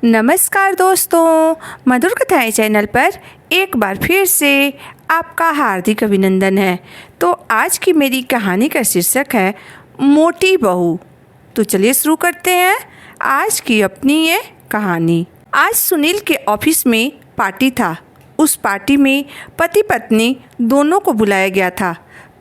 नमस्कार दोस्तों, मधुर कथाएं चैनल पर एक बार फिर से आपका हार्दिक अभिनंदन है। तो आज की मेरी कहानी का शीर्षक है मोटी बहू। तो चलिए शुरू करते हैं आज की अपनी ये कहानी। आज सुनील के ऑफिस में पार्टी था। उस पार्टी में पति पत्नी दोनों को बुलाया गया था,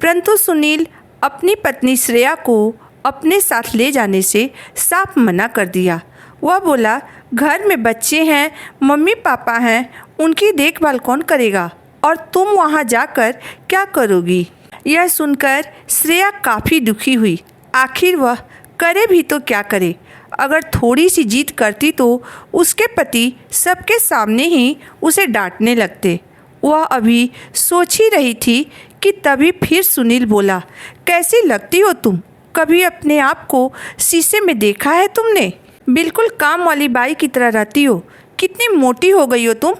परंतु सुनील अपनी पत्नी श्रेया को अपने साथ ले जाने से साफ मना कर दिया। वह बोला, घर में बच्चे हैं, मम्मी पापा हैं, उनकी देखभाल कौन करेगा और तुम वहां जाकर क्या करोगी। यह सुनकर श्रेया काफ़ी दुखी हुई। आखिर वह करे भी तो क्या करे। अगर थोड़ी सी जिद करती तो उसके पति सबके सामने ही उसे डांटने लगते। वह अभी सोच ही रही थी कि तभी फिर सुनील बोला, कैसी लगती हो तुम? कभी अपने आप को शीशे में देखा है तुमने? बिल्कुल काम वाली बाई की तरह रहती हो। कितनी मोटी हो गई हो तुम?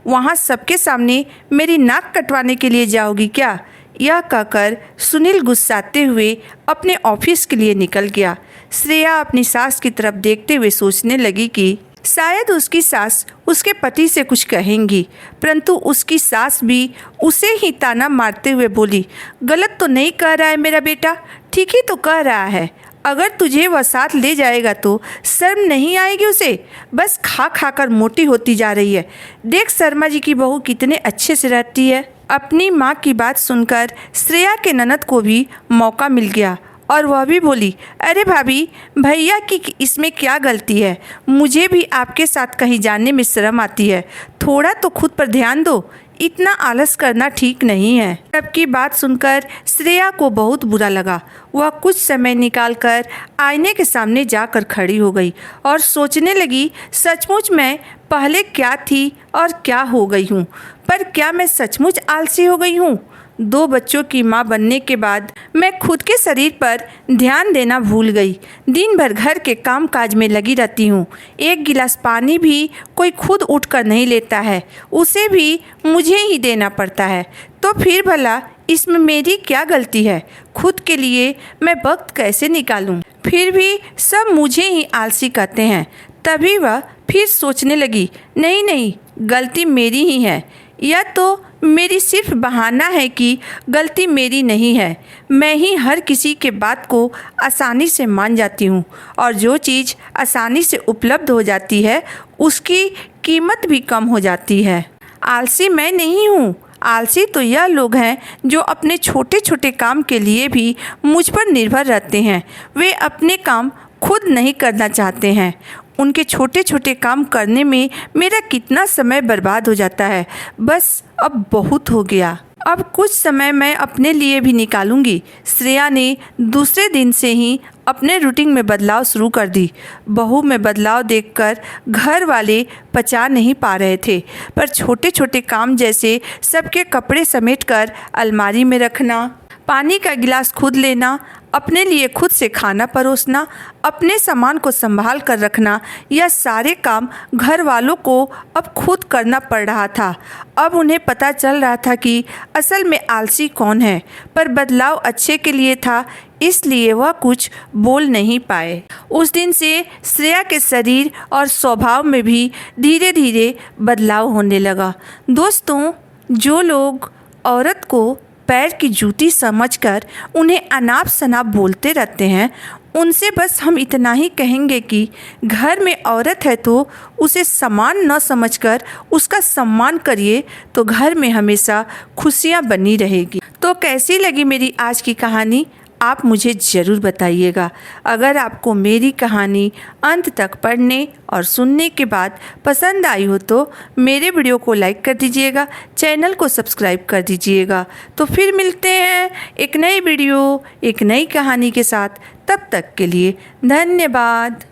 वहाँ सबके सामने मेरी नाक कटवाने के लिए जाओगी क्या? यह कहकर सुनील गुस्साते हुए अपने ऑफिस के लिए निकल गया। श्रेया अपनी सास की तरफ देखते हुए सोचने लगी कि शायद उसकी सास उसके पति से कुछ कहेंगी, परंतु उसकी सास भी उसे ही ताना मारते हुए बोली, गलत तो नहीं कह रहा है मेरा बेटा, ठीक ही तो कह रहा है। अगर तुझे वह साथ ले जाएगा तो शर्म नहीं आएगी उसे? बस खा खा कर मोटी होती जा रही है। देख शर्मा जी की बहू कितने अच्छे से रहती है। अपनी माँ की बात सुनकर श्रेया के ननद को भी मौका मिल गया और वह भी बोली, अरे भाभी, भैया की इसमें क्या गलती है? मुझे भी आपके साथ कहीं जाने में शर्म आती है। थोड़ा तो खुद पर ध्यान दो, इतना आलस करना ठीक नहीं है। सबकी बात सुनकर श्रेया को बहुत बुरा लगा। वह कुछ समय निकालकर आईने के सामने जाकर खड़ी हो गई और सोचने लगी, सचमुच मैं पहले क्या थी और क्या हो गई हूँ। पर क्या मैं सचमुच आलसी हो गई हूँ? 2 बच्चों की माँ बनने के बाद मैं खुद के शरीर पर ध्यान देना भूल गई। दिन भर घर के काम काज में लगी रहती हूँ। एक गिलास पानी भी कोई खुद उठकर नहीं लेता है, उसे भी मुझे ही देना पड़ता है। तो फिर भला इसमें मेरी क्या गलती है? खुद के लिए मैं वक्त कैसे निकालूं? फिर भी सब मुझे ही आलसी कहते हैं। तभी वह फिर सोचने लगी, नहीं नहीं, गलती मेरी ही है। यह तो मेरी सिर्फ बहाना है कि गलती मेरी नहीं है। मैं ही हर किसी के बात को आसानी से मान जाती हूँ और जो चीज़ आसानी से उपलब्ध हो जाती है उसकी कीमत भी कम हो जाती है। आलसी मैं नहीं हूँ। आलसी तो यह लोग हैं जो अपने छोटे छोटे काम के लिए भी मुझ पर निर्भर रहते हैं। वे अपने काम खुद नहीं करना चाहते हैं। उनके छोटे छोटे काम करने में मेरा कितना समय बर्बाद हो जाता है। बस अब बहुत हो गया। अब कुछ समय मैं अपने लिए भी निकालूंगी। श्रेया ने दूसरे दिन से ही अपने रूटीन में बदलाव शुरू कर दी। बहू में बदलाव देखकर घर वाले पचा नहीं पा रहे थे, पर छोटे छोटे काम जैसे सबके कपड़े समेटकर अलमारी में रखना, पानी का गिलास खुद लेना, अपने लिए खुद से खाना परोसना, अपने सामान को संभाल कर रखना, यह सारे काम घर वालों को अब खुद करना पड़ रहा था। अब उन्हें पता चल रहा था कि असल में आलसी कौन है, पर बदलाव अच्छे के लिए था, इसलिए वह कुछ बोल नहीं पाए। उस दिन से श्रेया के शरीर और स्वभाव में भी धीरे धीरे बदलाव होने लगा। दोस्तों, जो लोग औरत को पैर की जूती समझकर उन्हें अनाप शनाप बोलते रहते हैं, उनसे बस हम इतना ही कहेंगे कि घर में औरत है तो उसे समान न समझकर उसका सम्मान करिए, तो घर में हमेशा खुशियां बनी रहेगी। तो कैसी लगी मेरी आज की कहानी? आप मुझे ज़रूर बताइएगा। अगर आपको मेरी कहानी अंत तक पढ़ने और सुनने के बाद पसंद आई हो तो मेरे वीडियो को लाइक कर दीजिएगा, चैनल को सब्सक्राइब कर दीजिएगा। तो फिर मिलते हैं एक नई वीडियो, एक नई कहानी के साथ। तब तक के लिए धन्यवाद।